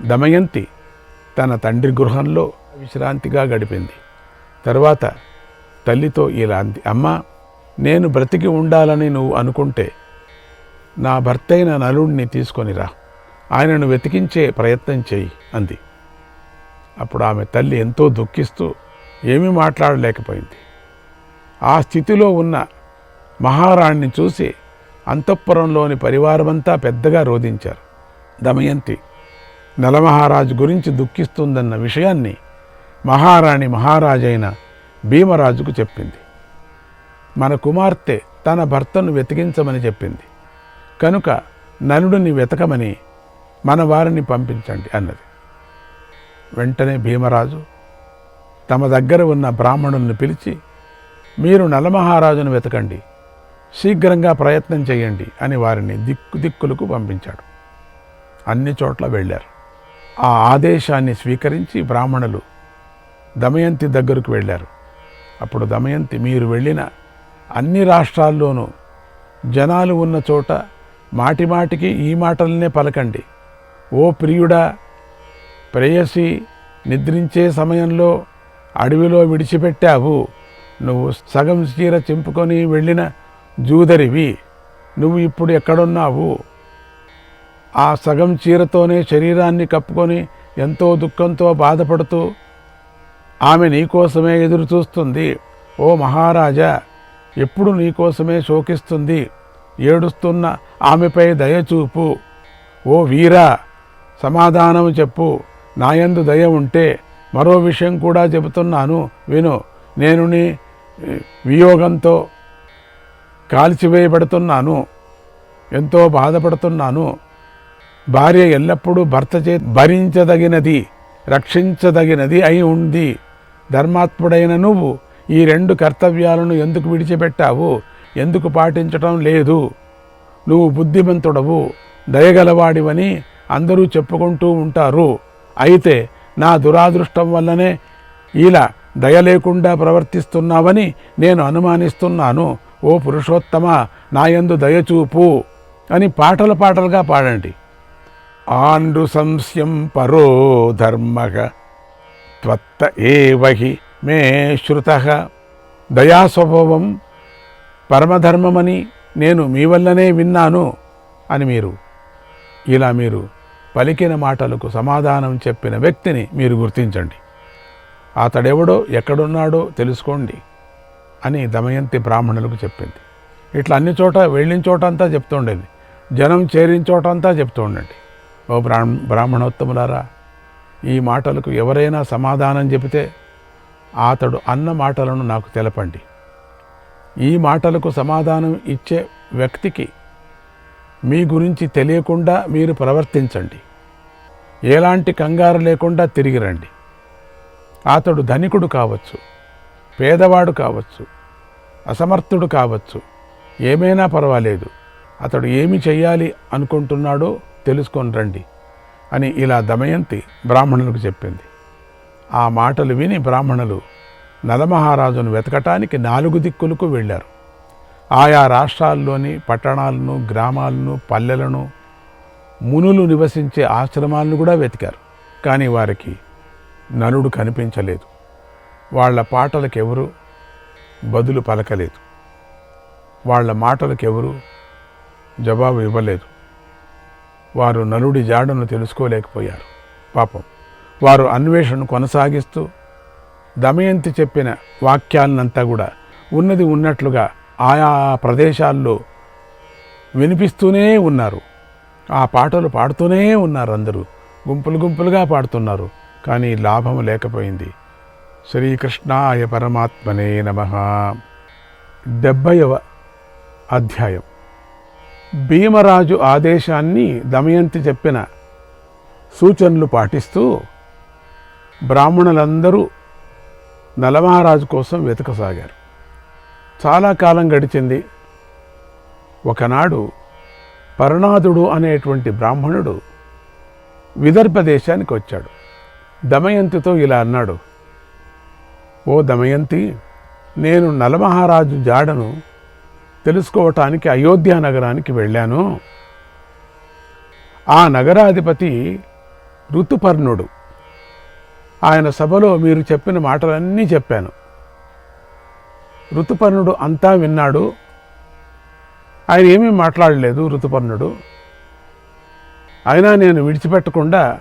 దమయంతి తన తండ్రి గృహంలో విశ్రాంతిగా గడిపింది. తరువాత తల్లితో ఇలా అంది, అమ్మా, నేను బ్రతికి ఉండాలని నువ్వు అనుకుంటే నా భర్తైన నలుడిని తీసుకొనిరా, ఆయనను వెతికించే ప్రయత్నం చేయి అంది. అప్పుడు ఆమె తల్లి ఎంతో దుఃఖిస్తూ ఏమీ మాట్లాడలేకపోయింది. ఆ స్థితిలో ఉన్న మహారాణిని చూసి అంతఃపురంలోని పరివారమంతా పెద్దగా రోధించారు. దమయంతి నలమహారాజు గురించి దుఃఖిస్తుందన్న విషయాన్ని మహారాణి మహారాజైన భీమరాజుకు చెప్పింది. మన కుమార్తె తన భర్తను వెతికించమని చెప్పింది కనుక నలుడిని వెతకమని మన వారిని పంపించండి అన్నది. వెంటనే భీమరాజు తమ దగ్గర ఉన్న బ్రాహ్మణుల్ని పిలిచి, మీరు నలమహారాజును వెతకండి, శీఘ్రంగా ప్రయత్నం చేయండి అని వారిని దిక్కులకు పంపించాడు. అన్ని చోట్ల వెళ్ళారు. ఆ ఆదేశాన్ని స్వీకరించి బ్రాహ్మణులు దమయంతి దగ్గరకు వెళ్ళారు. అప్పుడు దమయంతి, మీరు వెళ్ళిన అన్ని రాష్ట్రాల్లోనూ జనాలు ఉన్న చోట మాటిమాటికి ఈ మాటలనే పలకండి. ఓ ప్రియుడా, ప్రేయసి నిద్రించే సమయంలో అడవిలో విడిచిపెట్టావు, నువ్వు సగం చీర చింపుకొని వెళ్ళిన జూదరివి, నువ్వు ఇప్పుడు ఎక్కడున్నావు? ఆ సగం చీరతోనే శరీరాన్ని కప్పుకొని ఎంతో దుఃఖంతో బాధపడుతూ ఆమె నీకోసమే ఎదురు చూస్తుంది. ఓ మహారాజా, ఎప్పుడు నీకోసమే శోకిస్తుంది. ఏడుస్తున్న ఆమెపై దయచూపు. ఓ వీరా, సమాధానం చెప్పు. నాయందు దయ ఉంటే మరో విషయం కూడా చెబుతున్నాను విను. నేను నీ వియోగంతో కాల్చివేయబడుతున్నాను, ఎంతో బాధపడుతున్నాను. భార్య ఎల్లప్పుడూ భర్త చే భరించదగినది, రక్షించదగినది అయి ఉంది. ధర్మాత్ముడైన నువ్వు ఈ రెండు కర్తవ్యాలను ఎందుకు విడిచిపెట్టావు? ఎందుకు పాటించటం లేదు? నువ్వు బుద్ధిమంతుడవు, దయగలవాడివని అందరూ చెప్పుకుంటూ ఉంటారు. అయితే నా దురాదృష్టం వల్లనే ఇలా దయ లేకుండా ప్రవర్తిస్తున్నావని నేను అనుమానిస్తున్నాను. ఓ పురుషోత్తమ, నాయందు దయచూపు అని పాటలుగా పాడండి. ఆండ్రు సంస్యం పరో ధర్మః త్వత్త ఏవహి మే శ్రుతః. దయాస్వభావం పరమధర్మమని నేను మీ వల్లనే విన్నాను అని మీరు పలికిన మాటలకు సమాధానం చెప్పిన వ్యక్తిని మీరు గుర్తించండి. అతడెవడో ఎక్కడున్నాడో తెలుసుకోండి అని దమయంతి బ్రాహ్మణులకు చెప్పింది. ఇట్లా అన్ని చోట వెళ్ళిన చోటంతా చెప్తుండేది, జనం చేరిన చోటంతా చెప్తూ ఉండండి. ఓ బ్రాహ్మణోత్తములారా, ఈ మాటలకు ఎవరైనా సమాధానం చెబితే అతడు అన్న మాటలను నాకు తెలపండి. ఈ మాటలకు సమాధానం ఇచ్చే వ్యక్తికి మీ గురించి తెలియకుండా మీరు ప్రవర్తించండి. ఎలాంటి కంగారు లేకుండా తిరిగి రండి. అతడు ధనికుడు కావచ్చు, పేదవాడు కావచ్చు, అసమర్థుడు కావచ్చు, ఏమైనా పర్వాలేదు. అతడు ఏమి చెయ్యాలి అనుకుంటున్నాడో తెలుసుకొని రండి అని ఇలా దమయంతి బ్రాహ్మణులకు చెప్పింది. ఆ మాటలు విని బ్రాహ్మణులు నలమహారాజును వెతకటానికి 4 దిక్కులకు వెళ్ళారు. ఆయా రాష్ట్రాల్లోని పట్టణాలను, గ్రామాలను, పల్లెలను, మునులు నివసించే ఆశ్రమాలను కూడా వెతికారు. కానీ వారికి నలుడు కనిపించలేదు. వాళ్ళ పాటలకెవరూ బదులు పలకలేదు. వాళ్ళ మాటలకెవరూ జవాబు ఇవ్వలేదు. వారు నలుడి జాడను తెలుసుకోలేకపోయారు. పాపం వారు అన్వేషణ కొనసాగిస్తూ దమయంతి చెప్పిన వాక్యాలనంతా కూడా ఉన్నది ఉన్నట్లుగా ఆయా ప్రదేశాల్లో వినిపిస్తూనే ఉన్నారు. ఆ పాటలు పాడుతూనే ఉన్నారు. అందరూ గుంపులుగా పాడుతున్నారు. కానీ లాభం లేకపోయింది. శ్రీకృష్ణాయ పరమాత్మనే నమః. 70వ అధ్యాయం. భీమరాజు ఆదేశాన్ని దమయంతి చెప్పిన సూచనలు పాటిస్తూ బ్రాహ్మణులందరూ నలమహారాజు కోసం వెతకసాగారు. చాలా కాలం గడిచింది. ఒకనాడు పరనాథుడు అనేటువంటి బ్రాహ్మణుడు విదర్భ దేశానికి వచ్చాడు. దమయంతితో ఇలా అన్నాడు, ఓ దమయంతి, నేను నలమహారాజు జాడను తెలుసుకోవటానికి అయోధ్య నగరానికి వెళ్ళాను. ఆ నగరాధిపతి ఋతుపర్ణుడు. ఆయన సభలో మీరు చెప్పిన మాటలన్నీ చెప్పాను. ఋతుపర్ణుడు అంతా విన్నాడు. ఆయన ఏమీ మాట్లాడలేదు ఋతుపర్ణుడు. అయినా నేను విడిచిపెట్టకుండా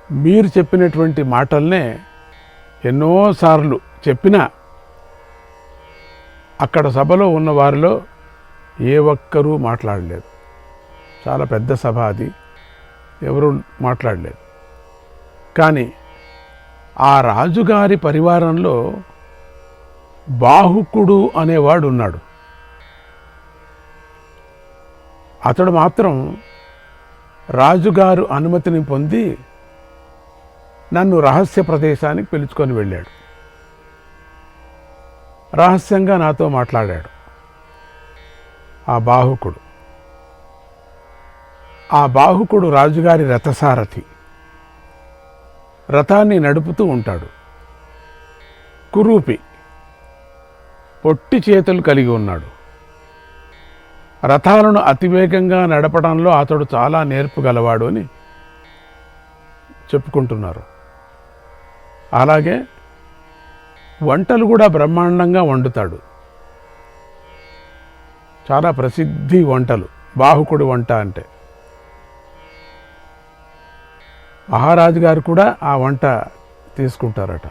మీరు చెప్పినటువంటి మాటల్నే ఎన్నోసార్లు చెప్పినా అక్కడ సభలో ఉన్న వారిలో ఏ ఒక్కరూ మాట్లాడలేదు. చాలా పెద్ద సభ అది, ఎవరూ మాట్లాడలేదు. కానీ ఆ రాజుగారి పరివారంలో బాహుకుడు అనేవాడు ఉన్నాడు. అతడు మాత్రం రాజుగారు అనుమతిని పొంది నన్ను రహస్య ప్రదేశానికి పిలుచుకొని వెళ్ళాడు. రహస్యంగా నాతో మాట్లాడాడు ఆ బాహుకుడు రాజుగారి రథసారథి. రథాన్ని నడుపుతూ ఉంటాడు. కురూపి, పొట్టి చేతులు కలిగి ఉన్నాడు. రథాలను అతివేగంగా నడపడంలో అతడు చాలా నేర్పు గలవాడు అని చెప్పుకుంటున్నారు. అలాగే వంటలు కూడా బ్రహ్మాండంగా వండుతాడు. చాలా ప్రసిద్ధి వంటలు బాహుకుడి వంట అంటే. మహారాజు గారు కూడా ఆ వంట తీసుకుంటారట.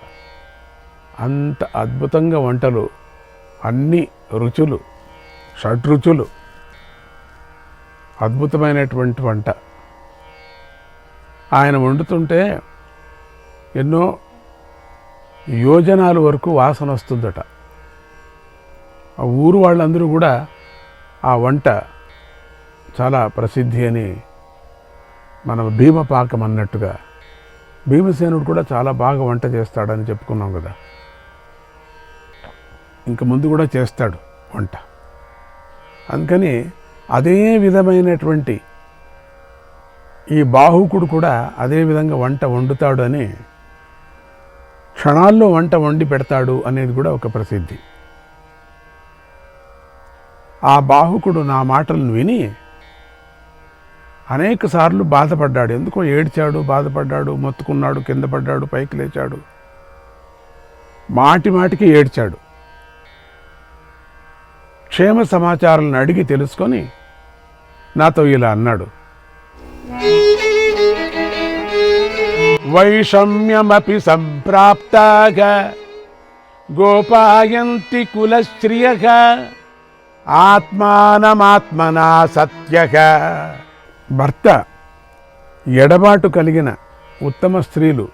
అంత అద్భుతంగా వంటలు, అన్ని రుచులు, షడ్రుచులు, అద్భుతమైనటువంటి వంట ఆయన వండుతుంటే ఎన్నో యోజనాల వరకు వాసన వస్తుందట. ఆ ఊరు వాళ్ళందరూ కూడా ఆ వంట చాలా ప్రసిద్ధి అని, మనం భీమపాకం అన్నట్టుగా భీమసేనుడు కూడా చాలా బాగా వంట చేస్తాడని చెప్పుకున్నాం కదా. ఇంక ముందు కూడా చేస్తాడు వంట. అందుకని అదే విధమైనటువంటి ఈ బాహుకుడు కూడా అదే విధంగా వంట వండుతాడు అని, క్షణాల్లో వంట వండి పెడతాడు అనేది కూడా ఒక ప్రసిద్ధి. ఆ బాహుకుడు నా మాటలను విని అనేక సార్లు బాధపడ్డాడు. ఎందుకో ఏడ్చాడు, బాధపడ్డాడు, మొత్తుకున్నాడు, కింద పడ్డాడు, పైకి లేచాడు, మాటి మాటికి ఏడ్చాడు. క్షేమ సమాచారాలను అడిగి తెలుసుకొని నాతో ఇలా అన్నాడు. వైషమ్యమపి సంప్రాప్తాగా గోపాయంతి కులశ్రియః ఆత్మానమాత్మనా సత్యః. భర్త ఎడబాటు కలిగిన ఉత్తమ స్త్రీలు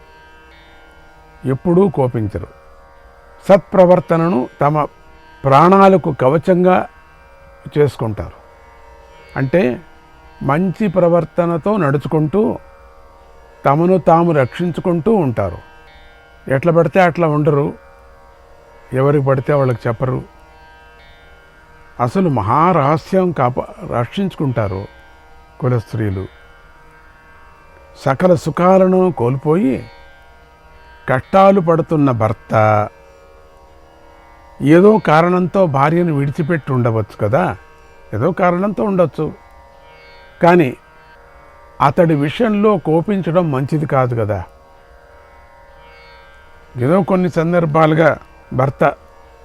ఎప్పుడూ కోపించరు. సత్ప్రవర్తనను తమ ప్రాణాలకు కవచంగా చేసుకుంటారు. అంటే మంచి ప్రవర్తనతో నడుచుకుంటూ తమను తాము రక్షించుకుంటూ ఉంటారు. ఎట్లా పడితే అట్లా ఉండరు, ఎవరికి పడితే వాళ్ళకి చెప్పరు. అసలు మహారహస్యం రక్షించుకుంటారు కుల స్త్రీలు. సకల సుఖాలను కోల్పోయి కష్టాలు పడుతున్న భర్త ఏదో కారణంతో భార్యను విడిచిపెట్టి ఉండవచ్చు కదా, ఏదో కారణంతో ఉండొచ్చు. కానీ అతడి విషయంలో కోపించడం మంచిది కాదు కదా. ఏదో కొన్ని సందర్భాలుగా భర్త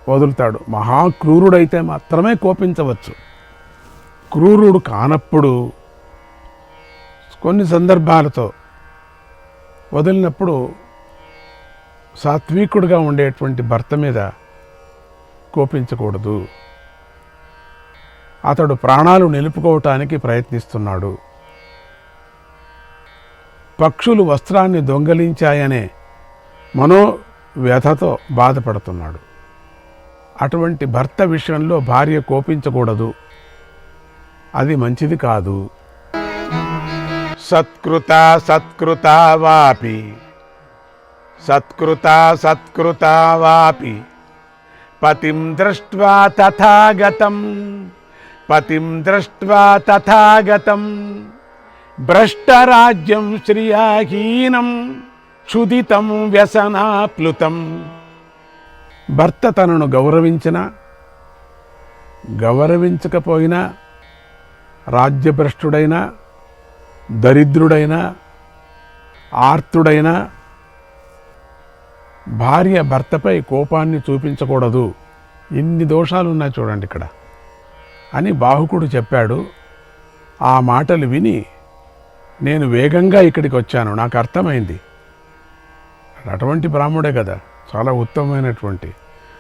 వదులుతాడు. మహాక్రూరుడైతే మాత్రమే కోపించవచ్చు. క్రూరుడు కానప్పుడు కొన్ని సందర్భాలతో వదిలినప్పుడు సాత్వికుడిగా ఉండేటువంటి భర్త మీద కోపించకూడదు. అతడు ప్రాణాలు నిలుపుకోవటానికి ప్రయత్నిస్తున్నాడు. పక్షులు వస్త్రాన్ని దొంగలించాయనే మనోవ్యథతో బాధపడుతున్నాడు. అటువంటి భర్త విషయంలో భార్య కోపించకూడదు, అది మంచిది కాదు. సత్కృతా వాపి పతిం దృష్ట్వా తథాగతం భ్రష్టరాజ్యం శ్రియాహీనం క్షుదితం వ్యసనాప్లుతం. భర్త తనను గౌరవించినా గౌరవించకపోయినా, రాజ్యభ్రష్టుడైనా దరిద్రుడైనా ఆర్తుడైన భార్య భర్తపై కోపాన్ని చూపించకూడదు, ఇన్ని దోషాలు ఉన్నాయి చూడండి ఇక్కడ అని బాహుకుడు చెప్పాడు. ఆ మాటలు విని నేను వేగంగా ఇక్కడికి వచ్చాను, నాకు అర్థమైంది. అటువంటి బ్రాహ్మడే కదా, చాలా ఉత్తమమైనటువంటి,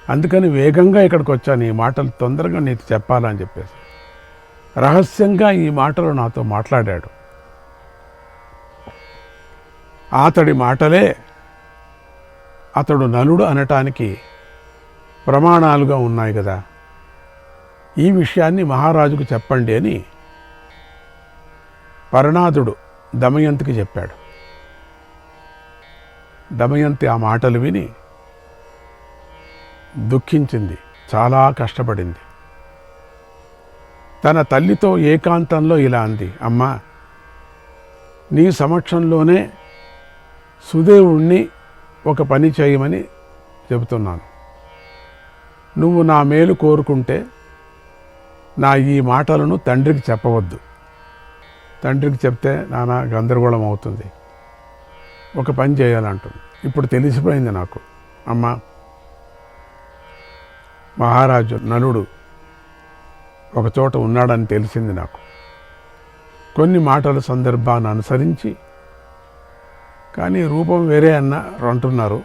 అందుకని వేగంగా ఇక్కడికి వచ్చాను, ఈ మాటలు తొందరగా నీకు చెప్పాలని చెప్పేసి రహస్యంగా ఈ మాటలు నాతో మాట్లాడాడు. అతడి మాటలే అతడు నలుడు అనటానికి ప్రమాణాలుగా ఉన్నాయి కదా, ఈ విషయాన్ని మహారాజుకు చెప్పండి అని పరనాథుడు దమయంతికి చెప్పాడు. దమయంతి ఆ మాటలు విని దుఃఖించింది, చాలా కష్టపడింది. తన తల్లితో ఏకాంతంలో ఇలా అంది, అమ్మా, నీ సమక్షంలోనే సుదేవుణ్ణి ఒక పని చేయమని చెబుతున్నాను. నువ్వు నా మేలు కోరుకుంటే నా ఈ మాటలను తండ్రికి చెప్పవద్దు. తండ్రికి చెప్తే నానా గందరగోళం అవుతుంది. ఒక పని చేయాలంటుంది. ఇప్పుడు తెలిసిపోయింది నాకు, అమ్మా, మహారాజు నలుడు ఒకచోట ఉన్నాడని తెలిసింది నాకు. కొన్ని మాటల సందర్భాన్ని అనుసరించి, కానీ రూపం వేరే అంటున్నారు,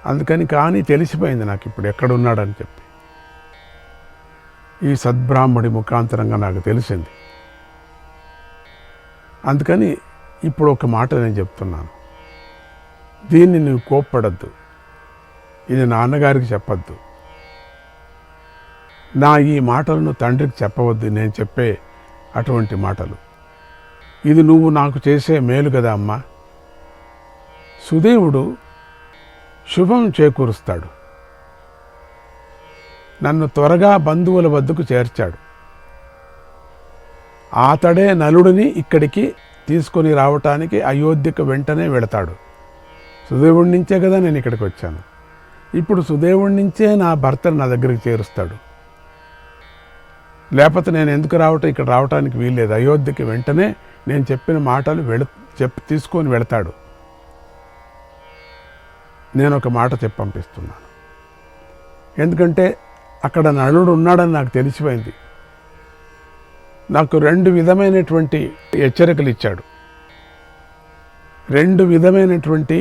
అందుకని కానీ తెలిసిపోయింది నాకు ఇప్పుడు ఎక్కడున్నాడని చెప్పి. ఈ సద్బ్రాహ్మడి ముఖాంతరంగా నాకు తెలిసింది. అందుకని ఇప్పుడు ఒక మాట నేను చెప్తున్నాను, దీన్ని నువ్వు కోప్పడద్దు, ఇది నాన్నగారికి చెప్పద్దు, నా ఈ మాటలను తండ్రికి చెప్పవద్దు, నేను చెప్పే అటువంటి మాటలు. ఇది నువ్వు నాకు చేసే మేలు కదా అమ్మా. సుదేవుడు శుభం చేకూరుస్తాడు, నన్ను త్వరగా బంధువుల వద్దకు చేర్చాడు. అతడే నలుడిని ఇక్కడికి తీసుకొని రావటానికి అయోధ్యకు వెంటనే వెళతాడు. సుదేవుడి నుంచే కదా నేను ఇక్కడికి వచ్చాను. ఇప్పుడు సుదేవుడి నుంచే నా భర్తను నా దగ్గరికి చేరుస్తాడు. లేకపోతే నేను ఎందుకు ఇక్కడ రావటానికి వీల్లేదు. అయోధ్యకి వెంటనే నేను చెప్పిన మాటలు తీసుకొని వెళతాడు. నేను ఒక మాట చెప్పి పంపిస్తున్నాను, ఎందుకంటే అక్కడ నలుడు ఉన్నాడని నాకు తెలిసిపోయింది. నాకు 2 విధమైనటువంటి హెచ్చరికలు ఇచ్చాడు. 2 విధమైనటువంటి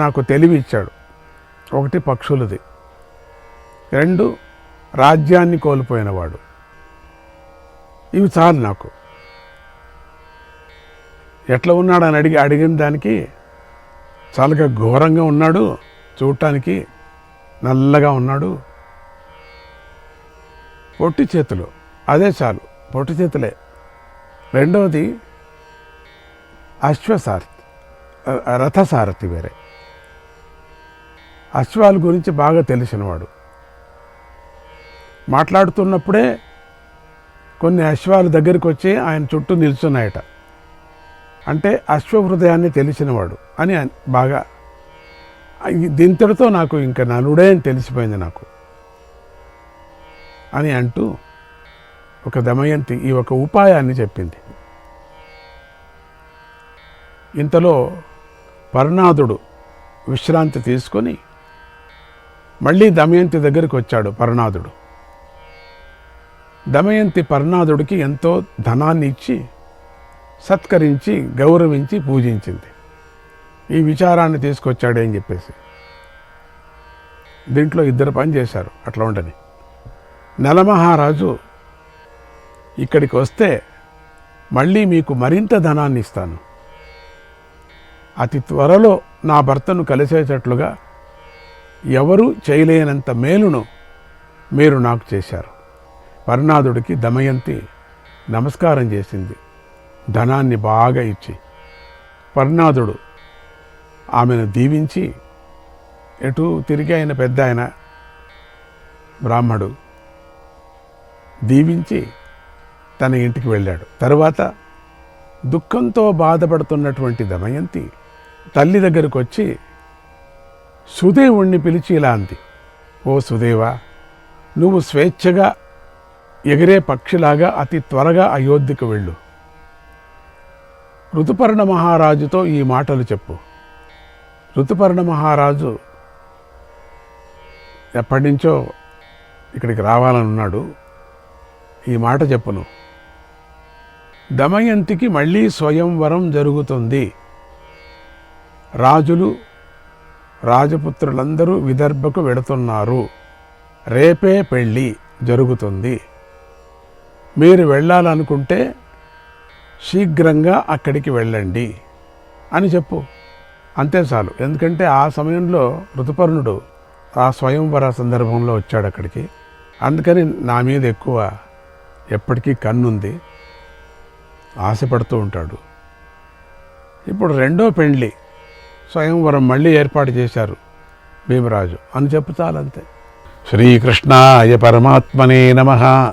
నాకు తెలివి ఇచ్చాడు. 1 పక్షులది, 2 రాజ్యాన్ని కోల్పోయినవాడు. ఇవి చాలు నాకు. ఎట్లా ఉన్నాడని అడిగిన దానికి చాలా ఘోరంగా ఉన్నాడు, చూడటానికి నల్లగా ఉన్నాడు, పొట్టి చేతులు, అదే చాలు, పొట్టి చేతులే. 2వది అశ్వసారథి, రథసారథి వేరే, అశ్వాల గురించి బాగా తెలిసినవాడు. మాట్లాడుతున్నప్పుడే కొన్ని అశ్వాల దగ్గరికి వచ్చి ఆయన చుట్టూ నిల్చున్నాయట. అంటే అశ్వహృదయాన్ని తెలిసినవాడు అని బాగా. దీంతటితో నాకు ఇంకా నలుడే అని తెలిసిపోయింది నాకు అని అంటూ ఒక దమయంతి ఈ ఒక ఉపాయాన్ని చెప్పింది. ఇంతలో పరనాథుడు విశ్రాంతి తీసుకొని మళ్ళీ దమయంతి దగ్గరికి వచ్చాడు. దమయంతి పరనాథుడికి ఎంతో ధనాన్ని ఇచ్చి సత్కరించి గౌరవించి పూజించింది. ఈ విచారాన్ని తీసుకొచ్చాడని చెప్పేసి దీంట్లో 2 పని చేశారు. అట్లా ఉండని నలమహారాజు ఇక్కడికి వస్తే మళ్ళీ మీకు మరింత ధనాన్ని ఇస్తాను, అతి త్వరలో నా భర్తను కలిసేటట్లుగా ఎవరూ చేయలేనంత మేలును మీరు నాకు చేశారు. పరనాథుడికి దమయంతి నమస్కారం చేసింది, ధనాన్ని బాగా ఇచ్చి. పరనాథుడు ఆమెను దీవించి, ఎటు తిరిగి ఆయన పెద్ద ఆయన బ్రాహ్మడు దీవించి తన ఇంటికి వెళ్ళాడు. తరువాత దుఃఖంతో బాధపడుతున్నటువంటి దమయంతి తల్లి దగ్గరకు వచ్చి సుదేవుణ్ణి పిలిచి ఇలా అంది, ఓ సుదేవా, నువ్వు స్వేచ్ఛగా ఎగిరే పక్షిలాగా అతి త్వరగా అయోధ్యకు వెళ్ళు. ఋతుపర్ణ మహారాజుతో ఈ మాటలు చెప్పు. ఋతుపర్ణ మహారాజు ఎప్పటి నుంచో ఇక్కడికి రావాలని ఉన్నాడు. ఈ మాట చెప్పును. దమయంతికి మళ్ళీ స్వయంవరం జరుగుతుంది. రాజులు రాజపుత్రులందరూ విదర్భకు వెడుతున్నారు. రేపే పెళ్ళి జరుగుతుంది. మీరు వెళ్ళాలనుకుంటే శీఘ్రంగా అక్కడికి వెళ్ళండి అని చెప్పు. అంతే చాలు. ఎందుకంటే ఆ సమయంలో ఋతుపర్ణుడు ఆ స్వయంవర సందర్భంలో వచ్చాడు అక్కడికి. అందుకని నా మీద ఎక్కువ ఎప్పటికీ కన్నుంది, ఆశపడుతూ ఉంటాడు. ఇప్పుడు రెండో పెళ్ళి స్వయంవరం మళ్ళీ ఏర్పాటు చేశారు భీమరాజు అని చెప్పు చాలంతే. శ్రీకృష్ణాయ పరమాత్మనే నమః.